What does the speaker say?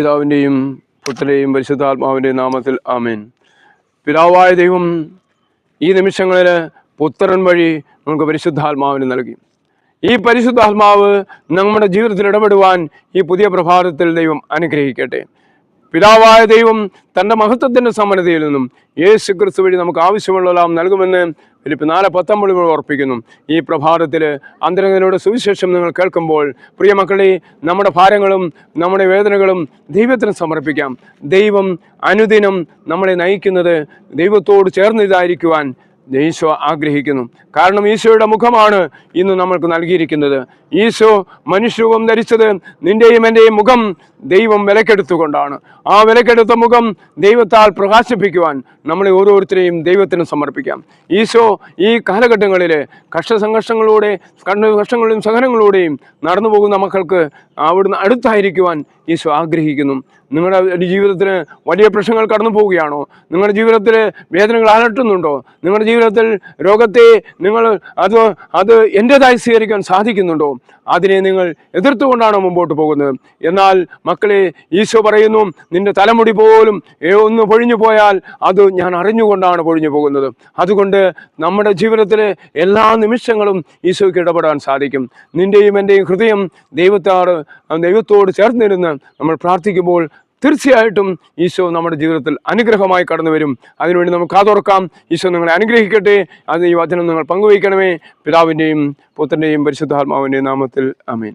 പിതാവിൻ്റെയും പുത്രൻ്റെയും പരിശുദ്ധാത്മാവിൻ്റെയും നാമത്തിൽ ആമേൻ. പിതാവായ ദൈവം ഈ നിമിഷങ്ങളിൽ പുത്രൻ വഴി നമുക്ക് പരിശുദ്ധാത്മാവിനെ നൽകി. ഈ പരിശുദ്ധാത്മാവ് നമ്മുടെ ജീവിതത്തിൽ ഇടപെടുവാൻ ഈ പുതിയ പ്രഭാതത്തിൽ ദൈവം അനുഗ്രഹിക്കട്ടെ. പിതാവായ ദൈവം തൻ്റെ മഹത്വത്തിൻ്റെ സമൃദ്ധിയിൽ നിന്നും യേശു ക്രിസ്തു വഴി നമുക്ക് ആവശ്യമുള്ളതെല്ലാം നൽകുമെന്ന് ഫിലിപ്പ് 4:19 ഓർപ്പിക്കുന്നു. ഈ പ്രഭാതത്തിൽ അന്തരംഗനോട് സുവിശേഷം നിങ്ങൾ കേൾക്കുമ്പോൾ പ്രിയ മക്കളെ, നമ്മുടെ ഭാരങ്ങളും നമ്മുടെ വേദനകളും ദൈവത്തിന് സമർപ്പിക്കാം. ദൈവം അനുദിനം നമ്മളെ നയിക്കുന്നത് ദൈവത്തോട് ചേർന്നിതായിരിക്കുവാൻ ഈശോ ആഗ്രഹിക്കുന്നു. കാരണം ഈശോയുടെ മുഖമാണ് ഇന്ന് നമ്മൾക്ക് നൽകിയിരിക്കുന്നത്. ഈശോ മനുഷ്യരൂപം ധരിച്ചത് നിന്റെയും എൻ്റെയും മുഖം ദൈവം വിലക്കെടുത്തുകൊണ്ടാണ്. ആ വിലക്കെടുത്ത മുഖം ദൈവത്താൽ പ്രകാശിപ്പിക്കുവാൻ നമ്മളെ ഓരോരുത്തരെയും ദൈവത്തിന് സമർപ്പിക്കാം. ഈശോ ഈ കാലഘട്ടങ്ങളിൽ കഷ്ടസംഘർഷങ്ങളിലൂടെ കഷ്ടങ്ങളിലും സഹനങ്ങളിലൂടെയും നടന്നു പോകുന്ന മക്കൾക്ക് അവിടുന്ന് അടുത്തായിരിക്കുവാൻ ഈശോ ആഗ്രഹിക്കുന്നു. നിങ്ങളുടെ ജീവിതത്തിന് വലിയ പ്രശ്നങ്ങൾ കടന്നു പോവുകയാണോ? നിങ്ങളുടെ ജീവിതത്തിൽ വേദനകൾ അലട്ടുന്നുണ്ടോ? നിങ്ങളുടെ ജീവിതത്തിൽ രോഗത്തെ നിങ്ങൾ അത് എൻ്റേതായി സ്വീകരിക്കാൻ സാധിക്കുന്നുണ്ടോ? അതിനെ നിങ്ങൾ എതിർത്തുകൊണ്ടാണോ മുമ്പോട്ട് പോകുന്നത്? എന്നാൽ മക്കളെ, ഈശോ പറയുന്നു, നിന്റെ തലമുടി പോലും ഒന്ന് പൊഴിഞ്ഞു പോയാൽ അത് ഞാൻ അറിഞ്ഞുകൊണ്ടാണ് പൊഴിഞ്ഞു പോകുന്നത്. അതുകൊണ്ട് നമ്മുടെ ജീവിതത്തിലെ എല്ലാ നിമിഷങ്ങളും ഈശോയ്ക്ക് ഇടപെടാൻ സാധിക്കും. നിന്റെയും എൻ്റെയും ഹൃദയം ദൈവത്തോട് ചേർന്നിരുന്ന് നമ്മൾ പ്രാർത്ഥിക്കുമ്പോൾ തീർച്ചയായിട്ടും ഈശോ നമ്മുടെ ജീവിതത്തിൽ അനുഗ്രഹമായി കടന്നു വരും. അതിനുവേണ്ടി നമുക്ക് കാതോർക്കാം. ഈശോ നിങ്ങളെ അനുഗ്രഹിക്കട്ടെ. അത് ഈ വചനം നിങ്ങൾ പങ്കുവയ്ക്കണമേ. പിതാവിൻ്റെയും പുത്രൻ്റെയും പരിശുദ്ധാത്മാവിൻ്റെയും നാമത്തിൽ ആമേൻ.